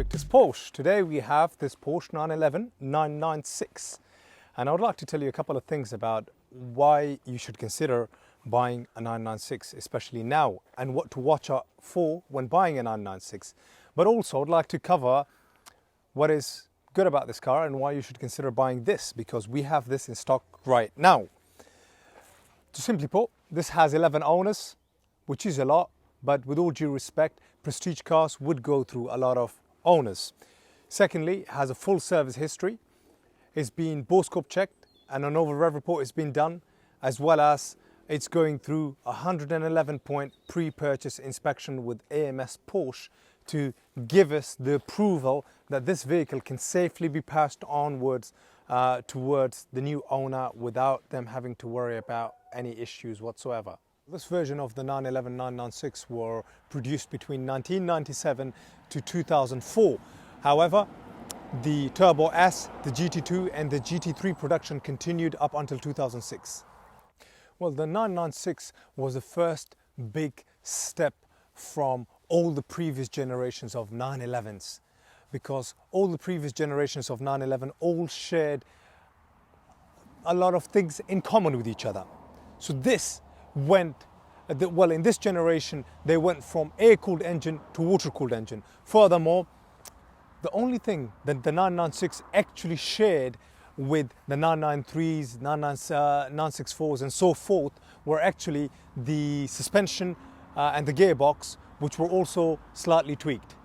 latest Porsche. Today we have this Porsche 911 996, and I would like to tell you a couple of things about why you should consider buying a 996, especially now, and what to watch out for when buying a 996. But also I'd like to cover what is good about this car and why you should consider buying this, because we have this in stock right now. To simply put, this has 11 owners, which is a lot, but with all due respect, prestige cars would go through a lot of owners. Secondly, it has a full service history. It's been borescope checked and an over rev report has been done, as well as it's going through a 111-point pre-purchase inspection with AMS Porsche to give us the approval that this vehicle can safely be passed onwards towards the new owner without them having to worry about any issues whatsoever. This version of the 911 996 were produced between 1997 to 2004. However, the Turbo S, the GT2 and the GT3 production continued up until 2006. Well, the 996 was the first big step from all the previous generations of 911s, because all the previous generations of 911 all shared a lot of things in common with each other. So this went, well, in this generation, they went from air-cooled engine to water-cooled engine. Furthermore, the only thing that the 996 actually shared with the 993s, 964s and so forth were actually the suspension and the gearbox, which were also slightly tweaked.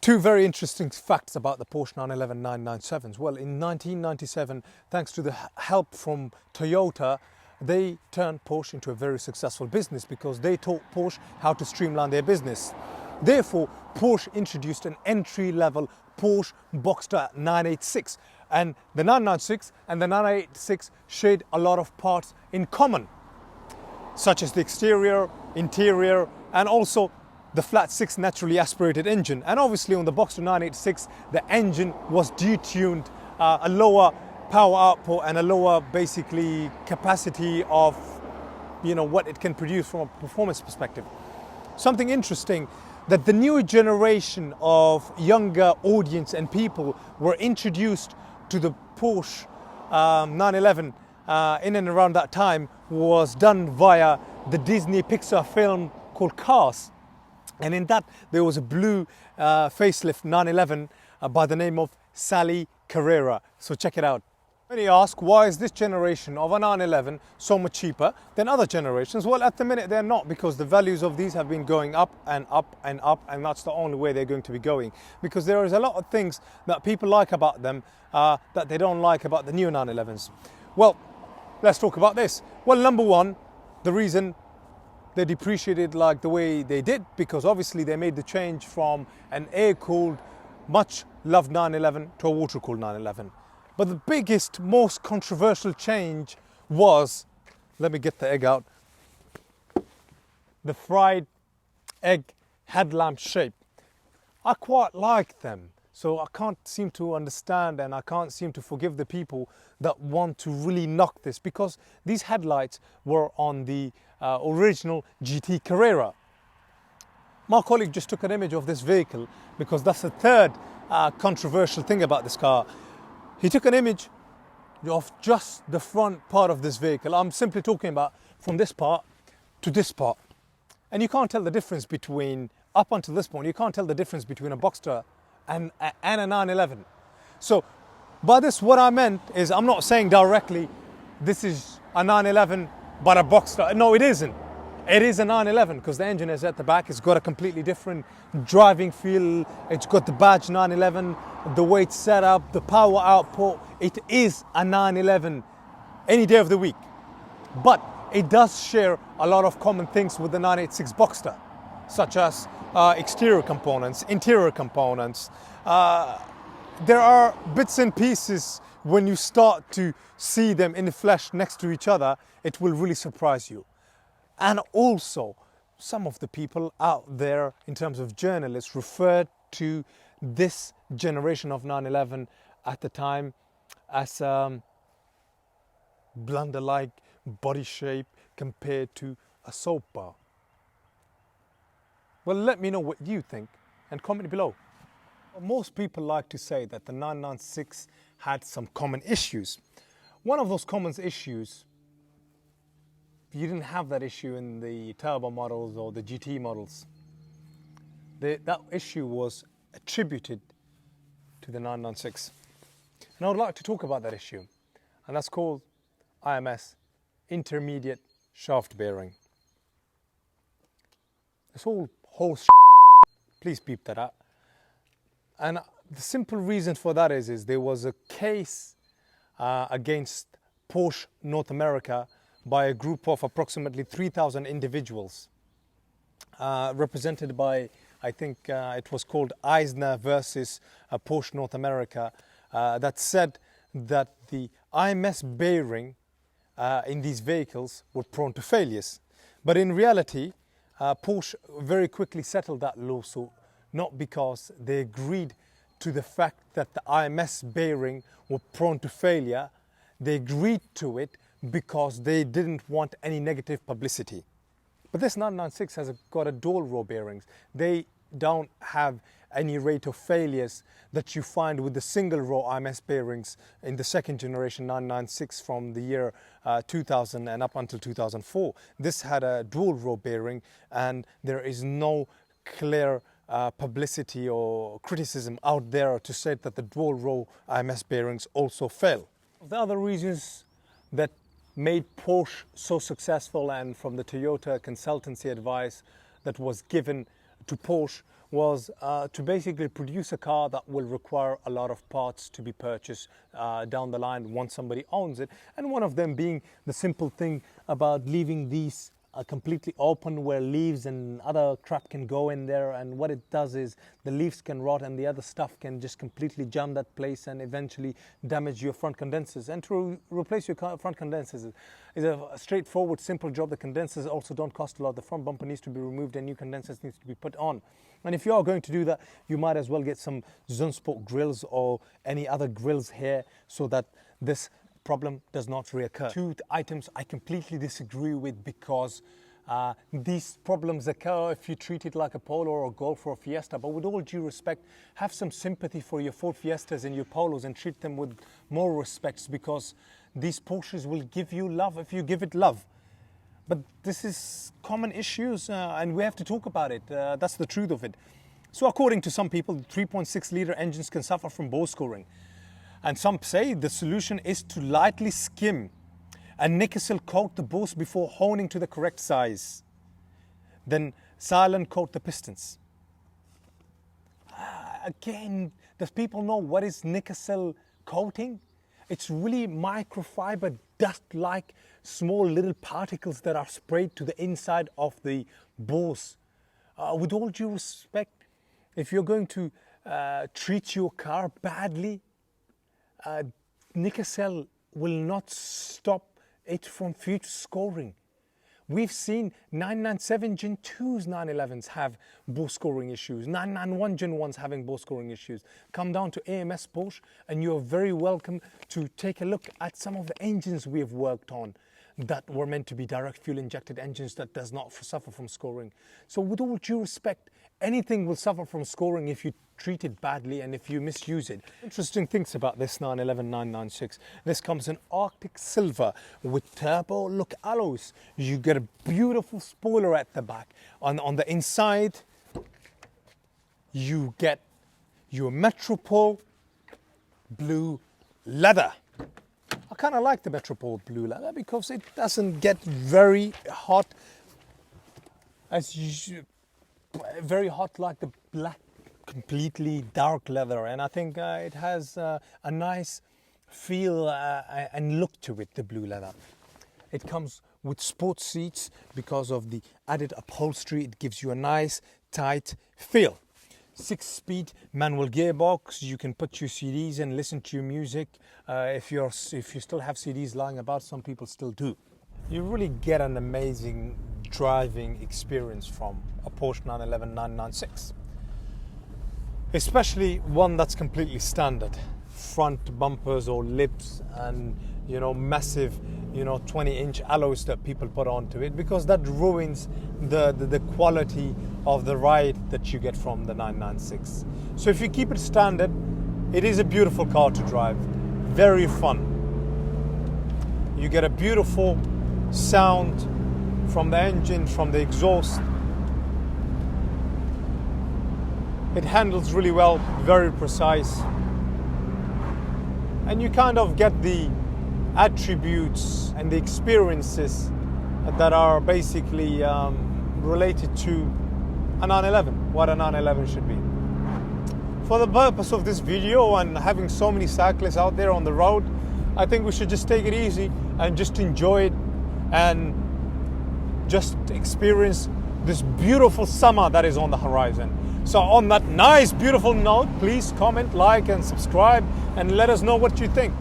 Two very interesting facts about the Porsche 911 997s. Well, in 1997, thanks to the help from Toyota, they turned Porsche into a very successful business because they taught Porsche how to streamline their business. Therefore, Porsche introduced an entry-level Porsche Boxster 986, and the 996 and the 986 shared a lot of parts in common, such as the exterior, interior, and also the flat six naturally aspirated engine. And obviously on the Boxster 986, the engine was detuned, a lower power output and a lower basically capacity of, what it can produce from a performance perspective. Something interesting, that the newer generation of younger audience and people were introduced to the Porsche 911 in and around that time was done via the Disney Pixar film called Cars. And in that, there was a blue facelift 911 by the name of Sally Carrera. So check it out. When you ask, why is this generation of a 911 so much cheaper than other generations? Well, at the minute, they're not, because the values of these have been going up and up and up, and that's the only way they're going to be going. Because there is a lot of things that people like about them that they don't like about the new 911s. Well, let's talk about this. Well, number one, the reason they depreciated like the way they did, because obviously they made the change from an air-cooled, much loved 911 to a water-cooled 911. But the biggest, most controversial change was, let me get the egg out, the fried egg headlamp shape. I quite like them, so I can't seem to understand and I can't seem to forgive the people that want to really knock this, because these headlights were on the original GT Carrera. My colleague just took an image of this vehicle, because that's the third controversial thing about this car. He took an image of just the front part of this vehicle. I'm simply talking about from this part to this part. And you can't tell the difference between, up until this point, you can't tell the difference between a Boxster and a 911. So by this, what I meant is, I'm not saying directly this is a 911 but a Boxster. No, it isn't. It is a 911 because the engine is at the back. It's got a completely different driving feel. It's got the badge 911, the way it's set up, the power output. It is a 911 any day of the week. But it does share a lot of common things with the 986 Boxster, such as exterior components, interior components. There are bits and pieces. When you start to see them in the flesh next to each other, it will really surprise you. And also, some of the people out there, in terms of journalists, referred to this generation of 911 at the time as blunder-like body shape compared to a soap bar. Well, let me know what you think and comment below. Most people like to say that the 996 had some common issues. One of those common issues, you didn't have that issue in the turbo models or the GT models. That issue was attributed to the 996. And I would like to talk about that issue, and that's called AMS intermediate shaft bearing. This whole please beep that out. And the simple reason for that is there was a case against Porsche North America by a group of approximately 3,000 individuals, represented by, I think it was called Eisner versus Porsche North America, that said that the AMS bearing in these vehicles were prone to failures. But in reality, Porsche very quickly settled that lawsuit, not because they agreed to the fact that the AMS bearing were prone to failure. They agreed to it because they didn't want any negative publicity. But this 996 has got a dual row bearings. They don't have any rate of failures that you find with the single row AMS bearings in the second generation 996 from the year 2000 and up until 2004. This had a dual row bearing, and there is no clear publicity or criticism out there to say that the dual row AMS bearings also fail. The other reasons that made Porsche so successful, and from the Toyota consultancy advice that was given to Porsche, was to basically produce a car that will require a lot of parts to be purchased down the line once somebody owns it. And one of them being the simple thing about leaving these completely open, where leaves and other crap can go in there, and what it does is the leaves can rot and the other stuff can just completely jam that place and eventually damage your front condensers. And to replace your front condensers is a straightforward, simple job. The condensers also don't cost a lot. The front bumper needs to be removed and new condensers needs to be put on. And if you are going to do that, you might as well get some Zunsport grills or any other grills here so that this problem does not reoccur. Two items I completely disagree with, because these problems occur if you treat it like a Polo or a Golf or a Fiesta. But with all due respect, have some sympathy for your Ford Fiestas and your Polos and treat them with more respect, because these Porsches will give you love if you give it love. But this is common issues and we have to talk about it. That's the truth of it. So according to some people, 3.6 litre engines can suffer from bore scoring. And some say the solution is to lightly skim and nickel coat the bores before honing to the correct size. Then silent coat the pistons. Again, does people know what is nickel coating? It's really microfiber, dust-like small little particles that are sprayed to the inside of the bores. With all due respect, if you're going to treat your car badly, nickel will not stop it from future scoring. We've seen 997 Gen 2's 911s have bore scoring issues, 991 Gen 1's having bore scoring issues. Come down to AMS Porsche and you're very welcome to take a look at some of the engines we have worked on that were meant to be direct fuel injected engines that does not suffer from scoring. So with all due respect, anything will suffer from scoring if you treat it badly and if you misuse it. Interesting things about this 911 996. This comes in Arctic Silver with turbo look alloys. You get a beautiful spoiler at the back. On the inside, you get your Metropole blue leather. I kind of like the Metropole blue leather because it doesn't get very hot very hot like the black completely dark leather, and I think it has a nice feel and look to it, the blue leather. It comes with sports seats because of the added upholstery. It gives you a nice tight feel. 6-speed manual gearbox. You can put your CDs and listen to your music. If you still have CDs lying about, some people still do. You really get an amazing driving experience from a Porsche 911 996, especially one that's completely standard. front bumpers or lips and, you know, massive, you know, 20-inch alloys that people put onto it, because that ruins the quality of the ride that you get from the 996. So if you keep it standard, it is a beautiful car to drive, very fun. You get a beautiful sound from the engine, from the exhaust. It handles really well, very precise. And you kind of get the attributes and the experiences that are basically related to a 911, what a 911 should be. For the purpose of this video and having so many cyclists out there on the road, I think we should just take it easy and just enjoy it and just experience this beautiful summer that is on the horizon. So on that nice, beautiful note, please comment, like, and subscribe, and let us know what you think.